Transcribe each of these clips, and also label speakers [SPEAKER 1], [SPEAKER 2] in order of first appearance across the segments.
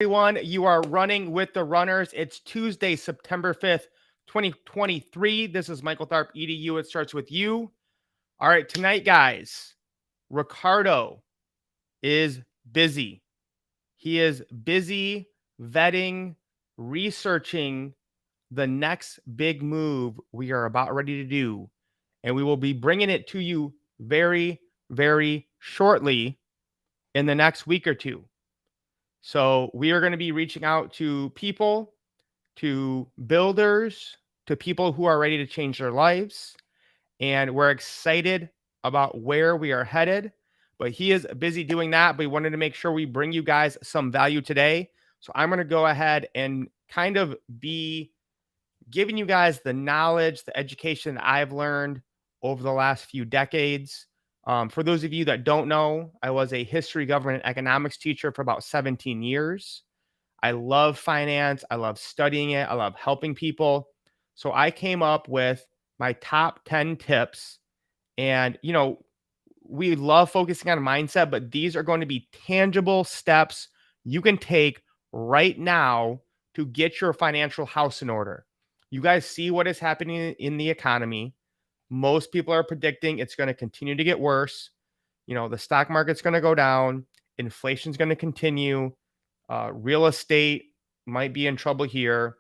[SPEAKER 1] Everyone, you are running with the runners. It's Tuesday, September 5th, 2023. This is Michael Tharp, EDU. It starts with you. All right, tonight, guys, Ricardo is busy. He is busy vetting, researching the next big move we are about ready to do. And we will be bringing it to you very, very shortly in the next week or two. So we are going to be reaching out to people, to builders, to people who are ready to change their lives. And we're excited about where we are headed. But he is busy doing that. But we wanted to make sure we bring you guys some value today. So I'm going to go ahead and kind of be giving you guys the knowledge, the education that I've learned over the last few decades. For those of you that don't know, I was a history, government, and economics teacher for about 17 years. I love finance. I love studying it. I love helping people. So I came up with my top 10 tips. And, we love focusing on mindset, but these are going to be tangible steps you can take right now to get your financial house in order. You guys see what is happening in the economy. Most people are predicting it's going to continue to get worse. The stock market's going to go down. Inflation's going to continue. Real estate might be in trouble here.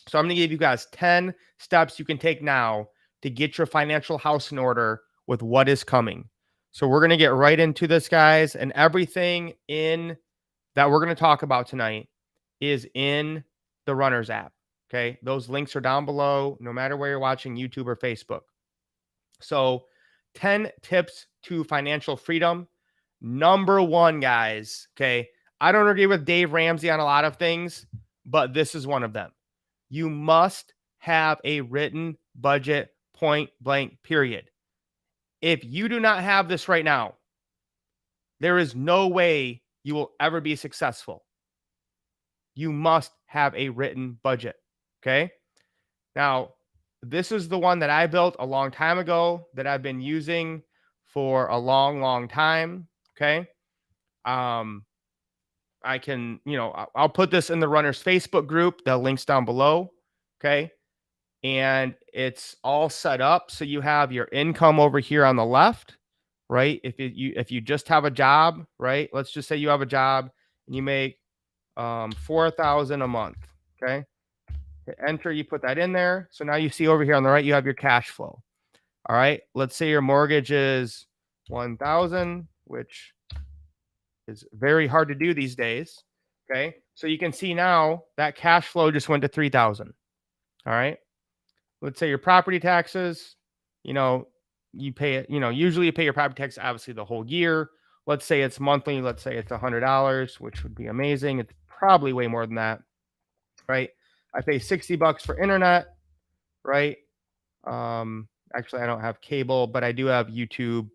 [SPEAKER 1] So I'm going to give you guys 10 steps you can take now to get your financial house in order with what is coming. So we're going to get right into this, guys. And everything in that we're going to talk about tonight is in the Runners app. Okay. Those links are down below, no matter where you're watching, YouTube or Facebook. So 10 tips to financial freedom. Number one, guys. Okay. I don't agree with Dave Ramsey on a lot of things, but this is one of them. You must have a written budget, point blank, period. If you do not have this right now, there is no way you will ever be successful. You must have a written budget. Okay. Now, this is the one that I built a long time ago that I've been using for a long, long time. Okay. I can, I'll put this in the Runners Facebook group. The link's down below. Okay. And it's all set up. So you have your income over here on the left, right? If you just have a job, right? Let's just say you have a job and you make $4,000 a month. Okay. Hit enter, you put that in there. So now you see over here on the right, you have your cash flow. All right. Let's say your mortgage is 1,000, which is very hard to do these days. Okay. So you can see now that cash flow just went to 3,000. All right. Let's say your property taxes, you pay it, usually you pay your property tax obviously the whole year. Let's say it's monthly. Let's say it's $100, which would be amazing. It's probably way more than that, right? I pay $60 for internet, right? Actually, I don't have cable, but I do have YouTube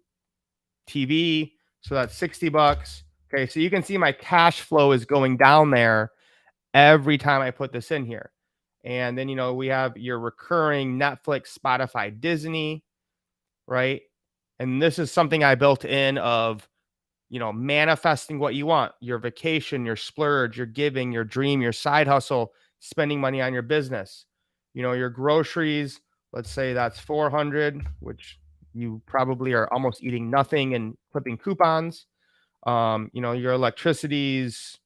[SPEAKER 1] TV. So that's $60. Okay. So you can see my cash flow is going down there every time I put this in here. And then, we have your recurring Netflix, Spotify, Disney, right? And this is something I built in of, manifesting what you want, your vacation, your splurge, your giving, your dream, your side hustle, spending money on your business, your groceries. Let's say that's 400, which you probably are almost eating nothing and clipping coupons. Your electricity's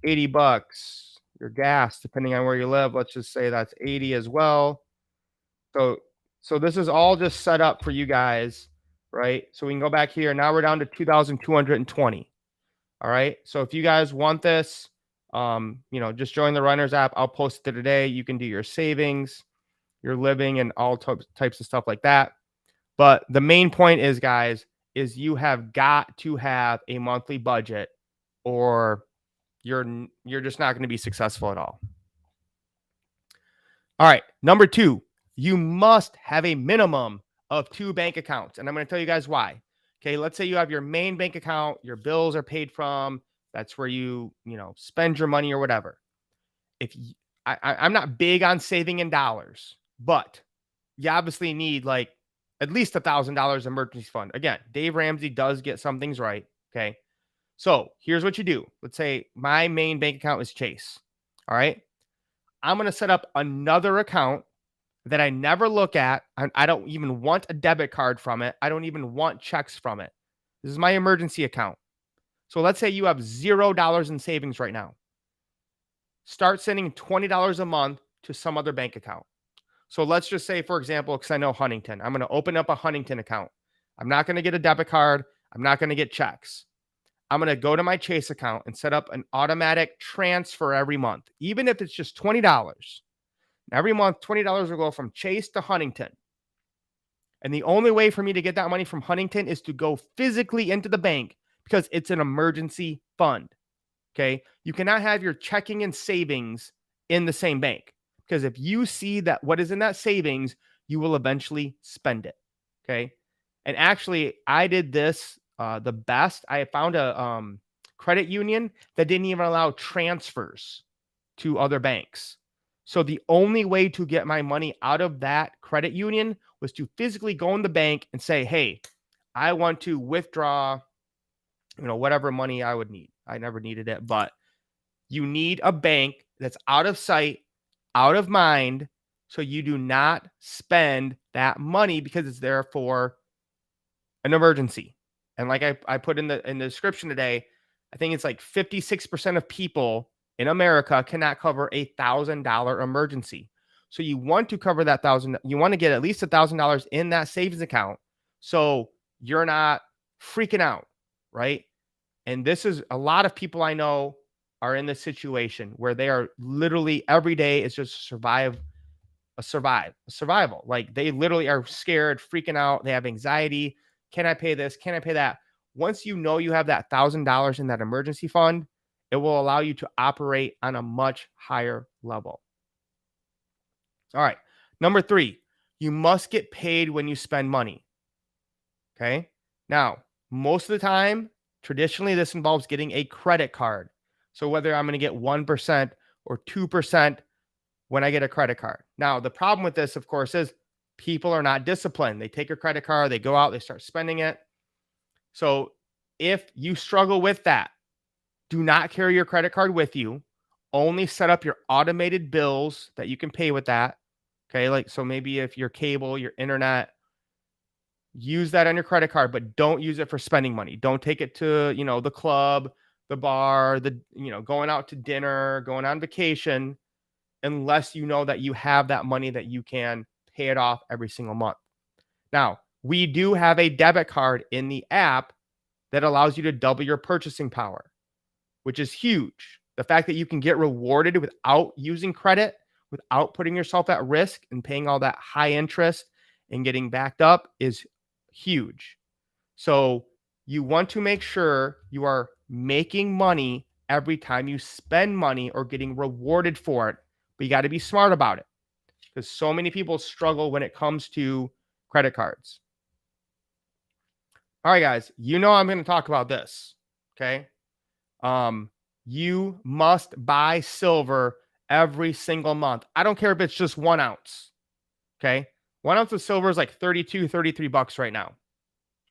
[SPEAKER 1] $80. Your gas, depending on where you live, let's just say that's 80 as well. So this is all just set up for you guys, right? So we can go back here. Now we're down to 2,220. All right. So if you guys want this, just join the Runners app. I'll post it today. You can do your savings, your living, and all types of stuff like that. But the main point is, guys, is you have got to have a monthly budget or you're just not going to be successful at all. All right. Number two, you must have a minimum of 2 bank accounts. And I'm going to tell you guys why. Okay. Let's say you have your main bank account, your bills are paid from. That's where you spend your money or whatever. I'm not big on saving in dollars, but you obviously need like at least $1,000 emergency fund. Again, Dave Ramsey does get some things right. Okay. So here's what you do. Let's say my main bank account is Chase. All right. I'm going to set up another account that I never look at. I don't even want a debit card from it. I don't even want checks from it. This is my emergency account. So let's say you have $0 in savings right now. Start sending $20 a month to some other bank account. So let's just say, for example, because I know Huntington, I'm going to open up a Huntington account. I'm not going to get a debit card. I'm not going to get checks. I'm going to go to my Chase account and set up an automatic transfer every month, even if it's just $20. Every month, $20 will go from Chase to Huntington. And the only way for me to get that money from Huntington is to go physically into the bank because it's an emergency fund. Okay. You cannot have your checking and savings in the same bank because if you see that what is in that savings, you will eventually spend it. Okay. And actually, I did this the best. I found a credit union that didn't even allow transfers to other banks. So the only way to get my money out of that credit union was to physically go in the bank and say, hey, I want to withdraw, whatever money I would need. I never needed it, but you need a bank that's out of sight, out of mind, so you do not spend that money because it's there for an emergency. And like I put in the description today, I think it's like 56% of people in America cannot cover $1,000 emergency. So you want to cover that $1,000. You want to get at least $1,000 in that savings account, so you're not freaking out, right? And this is a lot of people I know are in this situation where they are literally every day is just survival. Like they literally are scared, freaking out. They have anxiety. Can I pay this? Can I pay that? Once you know you have that $1,000 in that emergency fund, it will allow you to operate on a much higher level. All right. Number 3, you must get paid when you spend money. Okay. Now, most of the time, traditionally, this involves getting a credit card. So whether I'm going to get 1% or 2% when I get a credit card. Now, the problem with this, of course, is people are not disciplined. They take a credit card, they go out, they start spending it. So if you struggle with that, do not carry your credit card with you. Only set up your automated bills that you can pay with that. Okay. Like, so maybe if your cable, your internet, use that on your credit card, but don't use it for spending money. Don't take it to, the club, the bar, going out to dinner, going on vacation, unless you know that you have that money that you can pay it off every single month. Now, we do have a debit card in the app that allows you to double your purchasing power, which is huge. The fact that you can get rewarded without using credit, without putting yourself at risk and paying all that high interest and getting backed up is huge. So you want to make sure you are making money every time you spend money or getting rewarded for it. But you got to be smart about it because so many people struggle when it comes to credit cards. All right, guys, I'm going to talk about this. Okay. You must buy silver every single month. I don't care if it's just 1 ounce. Okay. 1 ounce of silver is like 32, 33 bucks right now.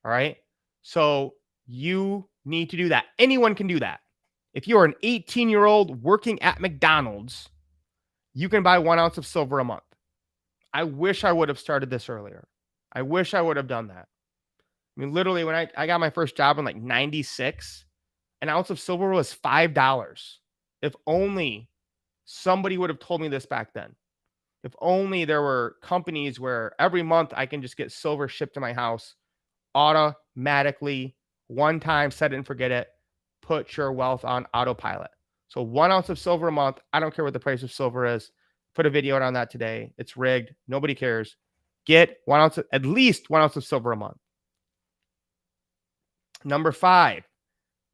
[SPEAKER 1] All right. So you need to do that. Anyone can do that. If you're an 18-year-old working at McDonald's, you can buy 1 ounce of silver a month. I wish I would have started this earlier. I wish I would have done that. I mean, literally, when I got my first job in like 96, an ounce of silver was $5. If only somebody would have told me this back then. If only there were companies where every month I can just get silver shipped to my house automatically, one time, set it and forget it, put your wealth on autopilot. So 1 ounce of silver a month. I don't care what the price of silver is. Put a video out on that today. It's rigged. Nobody cares. Get 1 ounce, at least 1 ounce of silver a month. Number 5,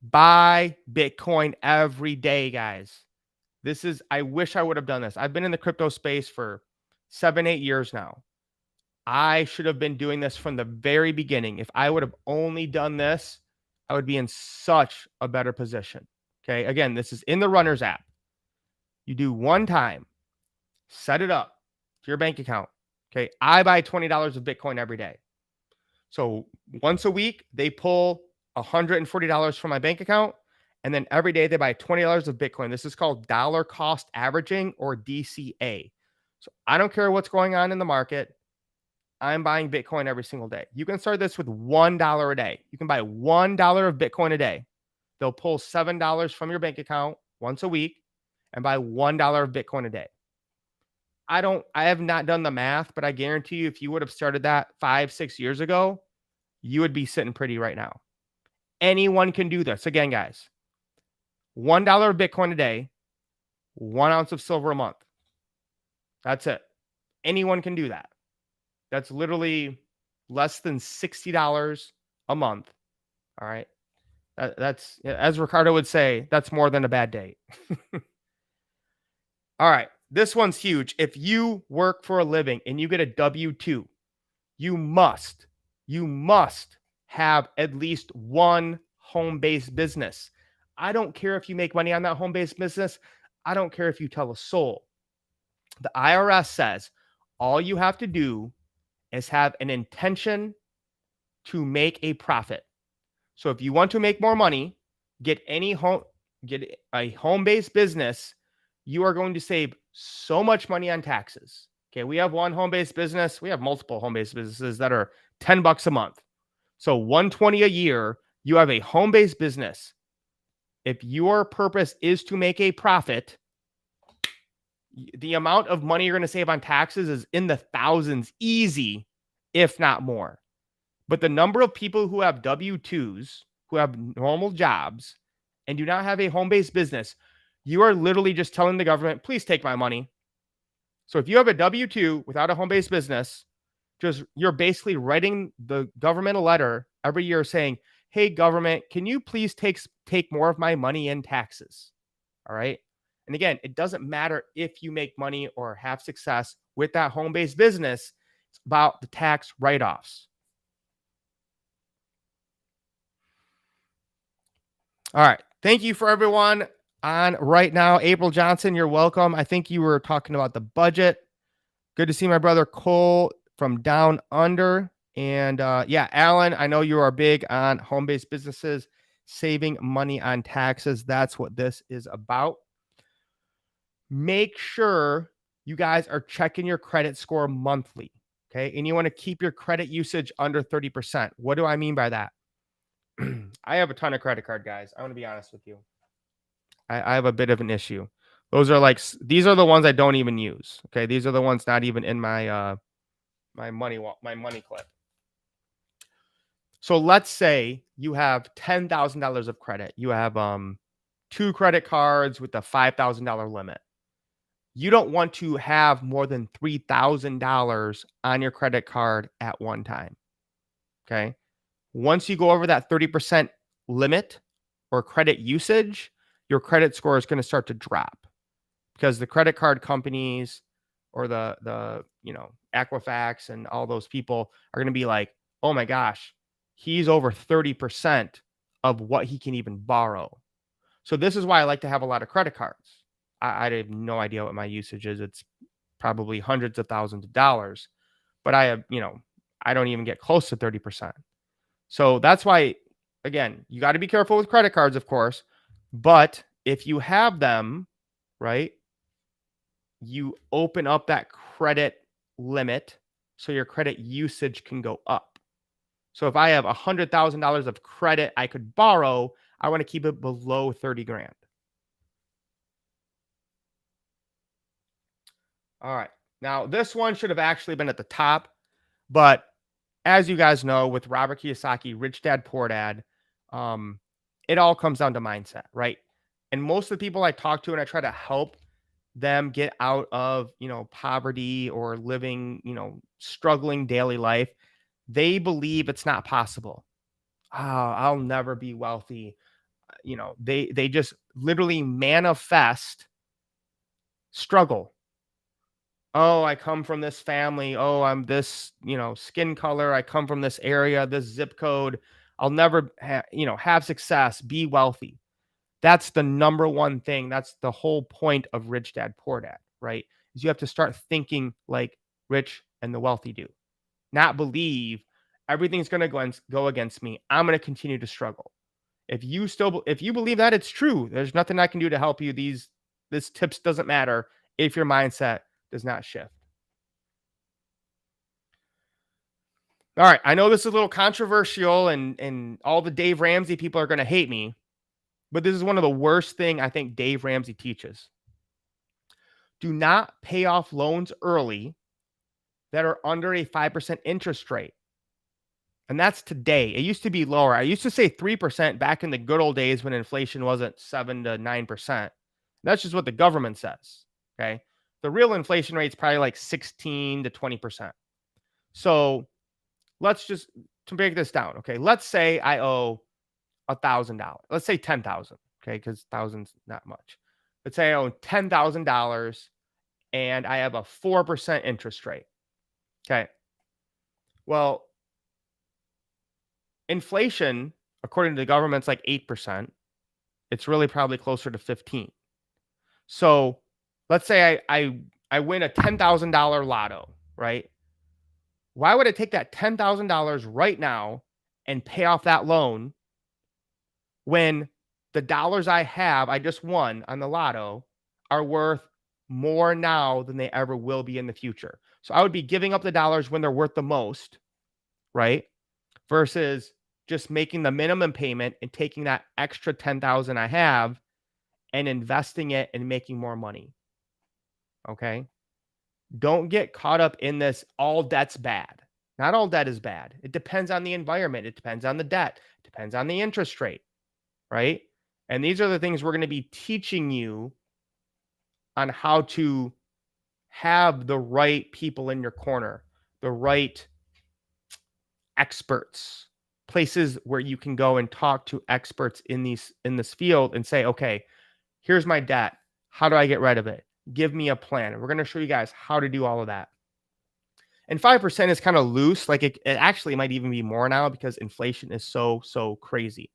[SPEAKER 1] buy Bitcoin every day, guys. I wish I would have done this. I've been in the crypto space for 7-8 years now. I should have been doing this from the very beginning. If I would have only done this, I would be in such a better position. Okay. Again, this is in the Runners app. You do one time, set it up to your bank account. Okay. I buy $20 of Bitcoin every day. So once a week, they pull $140 from my bank account. And then every day they buy $20 of Bitcoin. This is called dollar cost averaging, or DCA. So I don't care what's going on in the market. I'm buying Bitcoin every single day. You can start this with $1 a day. You can buy $1 of Bitcoin a day. They'll pull $7 from your bank account once a week and buy $1 of Bitcoin a day. I have not done the math, but I guarantee you, if you would have started that 5-6 years ago, you would be sitting pretty right now. Anyone can do this. Again, guys, $1 of Bitcoin a day, 1 ounce of silver a month. That's it. Anyone can do that. That's literally less than $60 a month. All right. That's, as Ricardo would say, that's more than a bad day. All right. This one's huge. If you work for a living and you get a W-2, you must have at least one home-based business. I don't care if you make money on that home-based business. I don't care if you tell a soul. The IRS says all you have to do is have an intention to make a profit. So if you want to make more money, get a home-based business, you are going to save so much money on taxes. Okay, we have one home-based business. We have multiple home-based businesses that are $10 a month. So $120 a year, you have a home-based business. If your purpose is to make a profit, the amount of money you're going to save on taxes is in the thousands, easy, if not more. But the number of people who have W-2s, who have normal jobs, and do not have a home-based business, you are literally just telling the government, please take my money. So if you have a W-2 without a home-based business, you're basically writing the government a letter every year saying, hey, government, can you please take more of my money in taxes? All right. And again, it doesn't matter if you make money or have success with that home-based business. It's about the tax write-offs. All right. Thank you for everyone on right now. April Johnson, you're welcome. I think you were talking about the budget. Good to see my brother Cole from down under. And yeah, Alan, I know you are big on home-based businesses, saving money on taxes. That's what this is about. Make sure you guys are checking your credit score monthly. Okay. And you want to keep your credit usage under 30%. What do I mean by that? I have a ton of credit card, guys. I want to be honest with you. I have a bit of an issue. These are the ones I don't even use. Okay. These are the ones not even in my money clip. So let's say you have $10,000 of credit. You have 2 credit cards with a $5,000 limit. You don't want to have more than $3,000 on your credit card at one time. Okay. Once you go over that 30% limit or credit usage, your credit score is going to start to drop, because the credit card companies or the Equifax and all those people are going to be like, oh my gosh, he's over 30% of what he can even borrow. So this is why I like to have a lot of credit cards. I have no idea what my usage is. It's probably hundreds of thousands of dollars, but I have, I don't even get close to 30%. So that's why, again, you got to be careful with credit cards, of course, but if you have them, right, you open up that credit limit so your credit usage can go up. So if I have $100,000 of credit I could borrow, I want to keep it below 30 grand. All right. Now, this one should have actually been at the top, but as you guys know, with Robert Kiyosaki, Rich Dad, Poor Dad, it all comes down to mindset, right? And most of the people I talk to and I try to help them get out of, poverty or living, struggling daily life, they believe it's not possible. Oh, I'll never be wealthy. They just literally manifest struggle. Oh, I come from this family. Oh, I'm this, skin color. I come from this area, this zip code. I'll never, have success, be wealthy. That's the number one thing. That's the whole point of Rich Dad, Poor Dad, right? Is you have to start thinking like rich and the wealthy do, not believe everything's going to go against me. I'm going to continue to struggle. If you believe that it's true, there's nothing I can do to help you. This tips doesn't matter if your mindset does not shift. All right, I know this is a little controversial, and all the Dave Ramsey people are going to hate me, but this is one of the worst thing I think Dave Ramsey teaches. Do not pay off loans early that are under a 5% interest rate. And that's today. It used to be lower. I used to say 3% back in the good old days when inflation wasn't 7 to 9%. That's just what the government says. Okay. The real inflation rate is probably like 16 to 20%. So let's just to break this down. Okay. Let's say I owe $1,000. Let's say 10,000. Okay. Because thousands not much. Let's say I owe $10,000 and I have a 4% interest rate. Okay. Well, inflation, according to the government, is like 8%. It's really probably closer to 15. So let's say I win a $10,000 lotto, right? Why would I take that $10,000 right now and pay off that loan when the dollars I just won on the lotto are worth more now than they ever will be in the future? So I would be giving up the dollars when they're worth the most, right? Versus just making the minimum payment and taking that extra 10,000 I have and investing it and making more money. Okay? Don't get caught up in this all debt's bad. Not all debt is bad. It depends on the environment, it depends on the debt, it depends on the interest rate, right? And these are the things we're going to be teaching you on how to have the right people in your corner, the right experts, places where you can go and talk to experts in this field and say, okay, here's my debt. How do I get rid of it? Give me a plan. And we're going to show you guys how to do all of that. And 5% is kind of loose. Like it actually might even be more now because inflation is so crazy.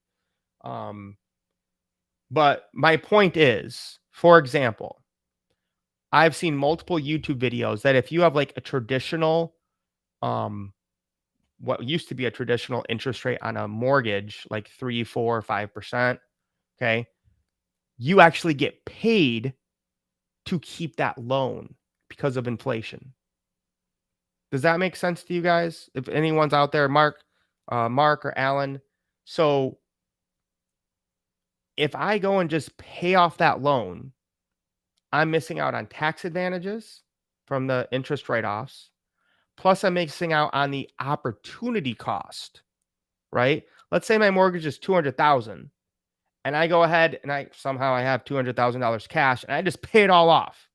[SPEAKER 1] But my point is, for example, I've seen multiple YouTube videos that if you have like a traditional, what used to be a traditional interest rate on a mortgage, like 3, 4, 5%, okay, you actually get paid to keep that loan because of inflation. Does that make sense to you guys? If anyone's out there, Mark or Alan. So if I go and just pay off that loan, I'm missing out on tax advantages from the interest write-offs. Plus, I'm missing out on the opportunity cost, right? Let's say my mortgage is $200,000 and I go ahead and I have $200,000 cash and I just pay it all off,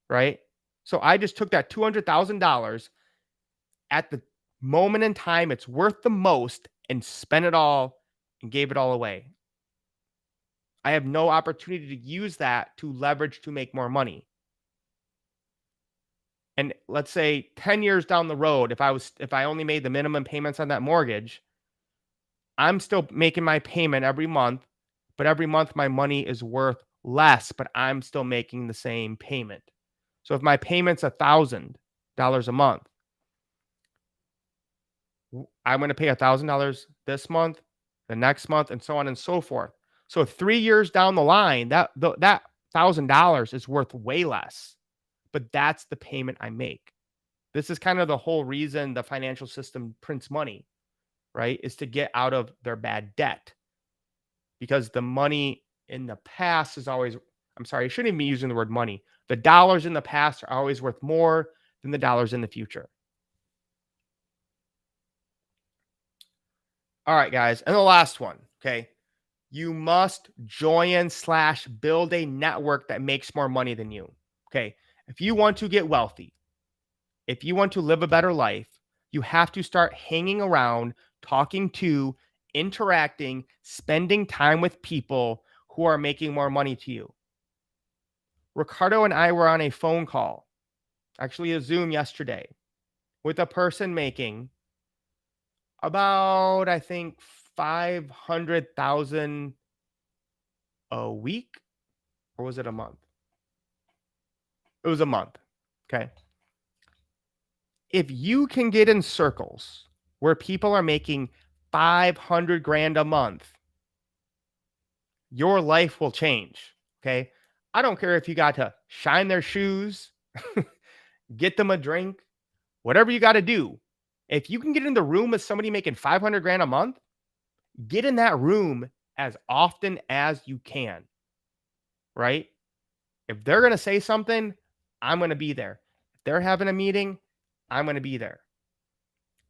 [SPEAKER 1] right? So I just took that $200,000 at the moment in time it's worth the most and spent it all and gave it all away. I have no opportunity to use that to leverage to make more money. And let's say 10 years down the road, if I only made the minimum payments on that mortgage, I'm still making my payment every month, but every month my money is worth less, but I'm still making the same payment. So if my payment's $1,000 a month, I'm going to pay $1,000 this month, the next month, and so on and so forth. So 3 years down the line, that $1,000 is worth way less, but that's the payment I make. This is kind of the whole reason the financial system prints money, right? Is to get out of their bad debt. Because the money in the past is always, I'm sorry, I shouldn't even be using the word money. The dollars in the past are always worth more than the dollars in the future. All right, guys. And the last one, okay? You must join/build a network that makes more money than you. Okay. If you want to get wealthy, if you want to live a better life, you have to start hanging around, talking to, interacting, spending time with people who are making more money to you. Ricardo and I were on a phone call, actually a Zoom yesterday, with a person making about, I think, 500,000 a week, or was it a month? It was a month. Okay. If you can get in circles where people are making 500 grand a month, your life will change. Okay. I don't care if you got to shine their shoes, get them a drink, whatever you got to do. If you can get in the room with somebody making 500 grand a month, get in that room as often as you can, right? If they're going to say something, I'm going to be there. If they're having a meeting, I'm going to be there.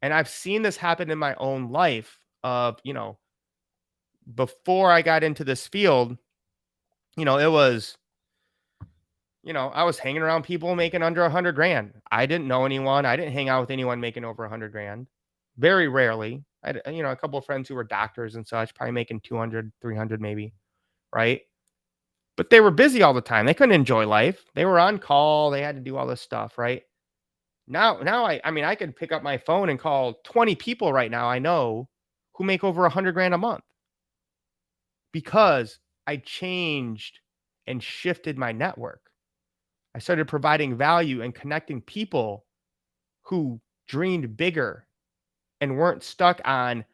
[SPEAKER 1] And I've seen this happen in my own life of, before I got into this field, it was, I was hanging around people making under 100 grand. I didn't know anyone. I didn't hang out with anyone making over 100 grand. Very rarely. I had, a couple of friends who were doctors and such, probably making 200, 300 maybe, right? But they were busy all the time. They couldn't enjoy life. They were on call. They had to do all this stuff, right? Now I could pick up my phone and call 20 people right now I know who make over 100 grand a month because I changed and shifted my network. I started providing value and connecting people who dreamed bigger and weren't stuck on,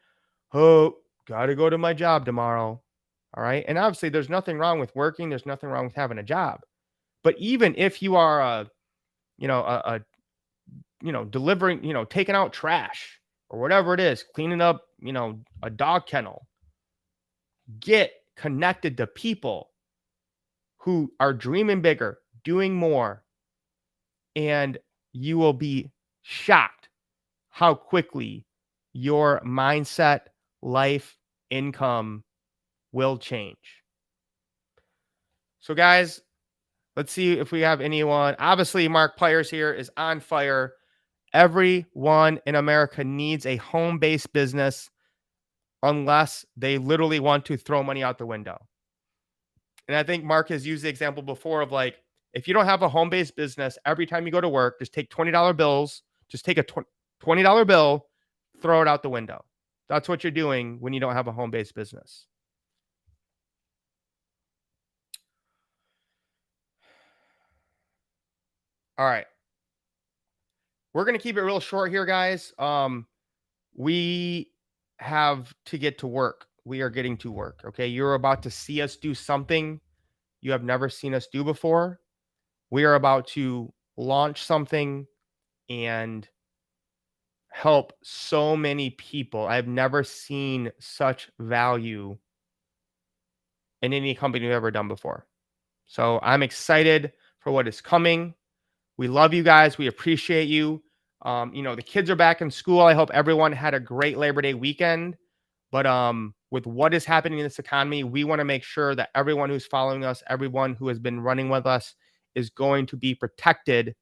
[SPEAKER 1] oh, got to go to my job tomorrow. All right. And obviously, there's nothing wrong with working. There's nothing wrong with having a job. But even if you are delivering, taking out trash or whatever it is, cleaning up, a dog kennel, get connected to people who are dreaming bigger, doing more, and you will be shocked how quickly your mindset, life, income will change. So guys, let's see if we have anyone. Obviously, Mark Pliers here is on fire. Everyone in America needs a home-based business unless they literally want to throw money out the window. And I think Mark has used the example before of like, if you don't have a home-based business, every time you go to work, just take $20 bills, just take a $20 bill, throw it out the window. That's what you're doing when you don't have a home-based business. All right. We're going to keep it real short here, guys. We have to get to work. We are getting to work. Okay. You're about to see us do something you have never seen us do before. We are about to launch something and help so many people. I've never seen such value in any company we've ever done before. So I'm excited for what is coming. We love you guys. We appreciate you. The kids are back in school. I hope everyone had a great Labor Day weekend. But with what is happening in this economy, we want to make sure that everyone who's following us, everyone who has been running with us is going to be protected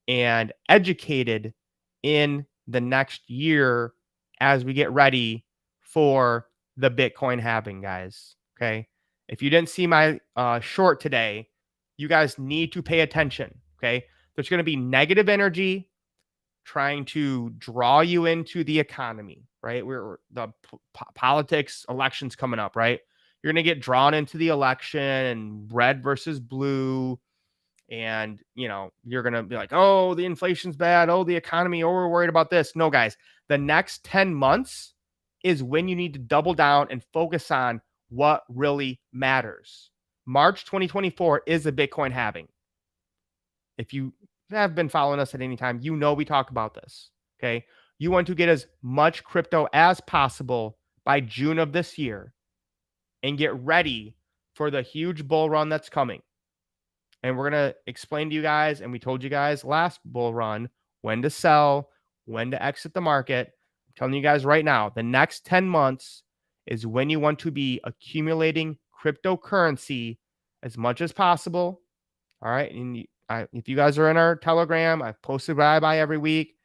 [SPEAKER 1] and educated in the next year as we get ready for the Bitcoin halving, guys. Okay. If you didn't see my short today, you guys need to pay attention. Okay. There's going to be negative energy trying to draw you into the economy, right? We're the politics, elections coming up, right? You're going to get drawn into the election and red versus blue. And, you're going to be like, oh, the inflation's bad. Oh, the economy. Oh, we're worried about this. No, guys, the next 10 months is when you need to double down and focus on what really matters. March 2024 is a Bitcoin halving. If you have been following us at any time, we talk about this. Okay. You want to get as much crypto as possible by June of this year and get ready for the huge bull run that's coming. And we're going to explain to you guys, and we told you guys last bull run, when to sell, when to exit the market. I'm telling you guys right now, the next 10 months is when you want to be accumulating cryptocurrency as much as possible. All right. And if you guys are in our Telegram, I've posted what I buy every week.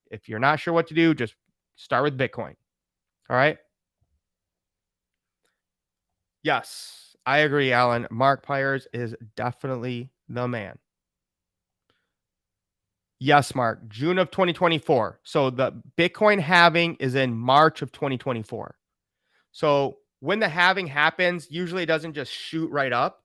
[SPEAKER 1] If you're not sure what to do, just start with Bitcoin. All right. Yes, I agree, Alan. Mark Pliers is definitely the man. Yes, Mark. June of 2024. So the Bitcoin halving is in March of 2024. So when the halving happens, usually it doesn't just shoot right up.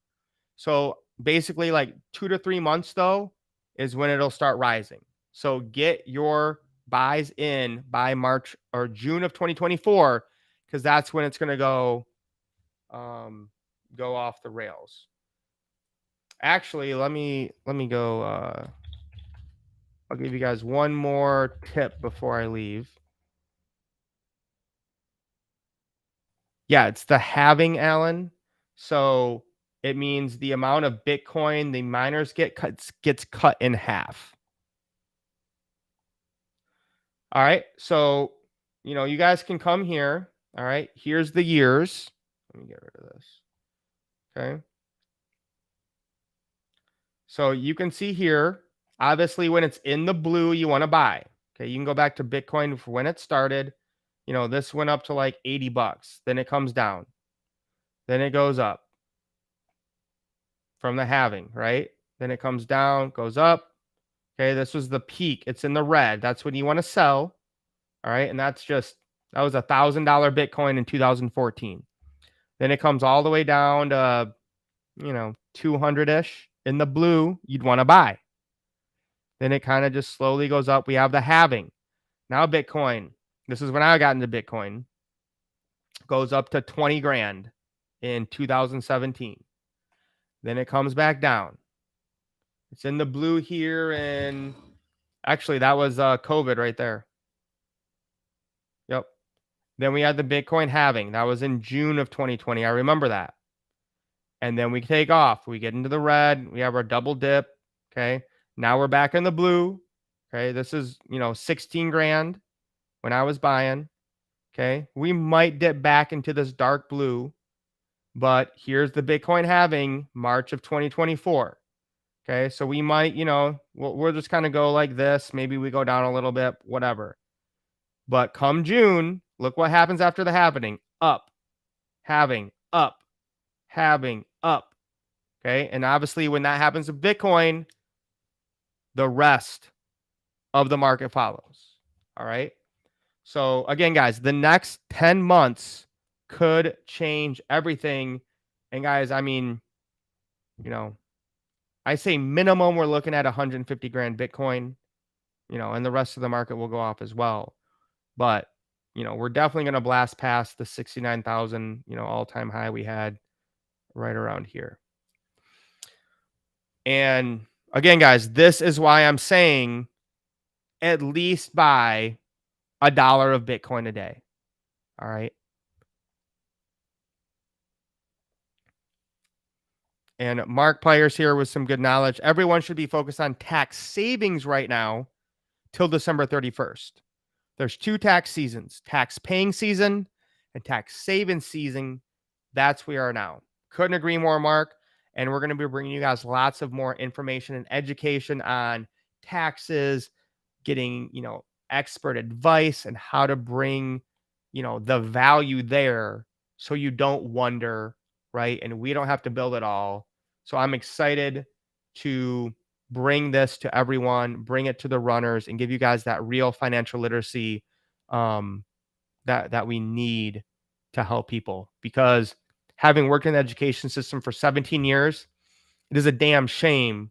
[SPEAKER 1] So basically like 2 to 3 months though is when it'll start rising. So get your buys in by March or June of 2024, because that's when it's going to go off the rails. Actually, let me go. I'll give you guys one more tip before I leave. Yeah, it's the halving, Alan. So it means the amount of Bitcoin the miners gets cut in half. All right. So, you guys can come here. All right. Here's the years. Let me get rid of this. Okay. So you can see here, obviously, when it's in the blue, you want to buy. Okay. You can go back to Bitcoin for when it started. This went up to like $80. Then it comes down. Then it goes up from the halving, right? Then it comes down, goes up. Okay. This was the peak. It's in the red. That's when you want to sell. All right. And that was $1,000 Bitcoin in 2014. Then it comes all the way down to, 200-ish in the blue. You'd want to buy. Then it kind of just slowly goes up. We have the halving. Now Bitcoin. This is when I got into Bitcoin. Goes up to 20 grand in 2017. Then it comes back down. It's in the blue here. And actually, that was COVID right there. Yep. Then we had the Bitcoin halving. That was in June of 2020. I remember that. And then we take off. We get into the red. We have our double dip. Okay. Now we're back in the blue. Okay. This is, 16 grand when I was buying. Okay. We might dip back into this dark blue, but here's the Bitcoin halving March of 2024. Okay. So we might, we'll just kind of go like this. Maybe we go down a little bit, whatever. But come June, look what happens after the halving. Up, halving, up, halving, up. Okay. And obviously, when that happens with Bitcoin, the rest of the market follows. All right. So again, guys, the next 10 months could change everything. And guys, I mean, I say minimum, we're looking at 150 grand Bitcoin, and the rest of the market will go off as well. But, we're definitely going to blast past the 69,000, all-time high we had right around here. And again, guys, this is why I'm saying at least buy $1 of Bitcoin a day. All right. And Mark Players here with some good knowledge. Everyone should be focused on tax savings right now till December 31st. There's 2 tax seasons, tax paying season and tax saving season. That's where we are now. Couldn't agree more, Mark. And we're going to be bringing you guys lots of more information and education on taxes, getting, expert advice and how to bring, the value there so you don't wonder, right? And we don't have to build it all. So I'm excited to bring this to everyone, bring it to the runners, and give you guys that real financial literacy that we need to help people. Because having worked in the education system for 17 years, it is a damn shame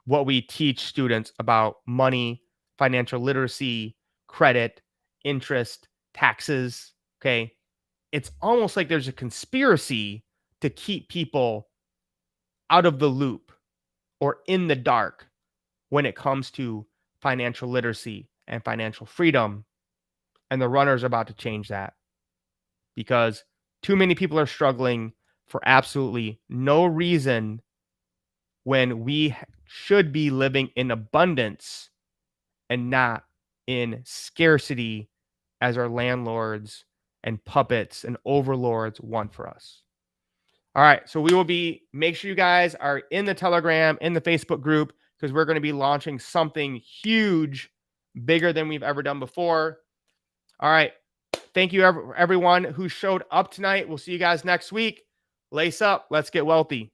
[SPEAKER 1] what we teach students about money, financial literacy, credit, interest, taxes. Okay. It's almost like there's a conspiracy to keep people out of the loop or in the dark when it comes to financial literacy and financial freedom. And the runners are about to change that, because too many people are struggling for absolutely no reason when we should be living in abundance and not in scarcity as our landlords and puppets and overlords want for us. All right. So make sure you guys are in the Telegram, in the Facebook group, because we're going to be launching something huge, bigger than we've ever done before. All right. Thank you, everyone who showed up tonight. We'll see you guys next week. Lace up. Let's get wealthy.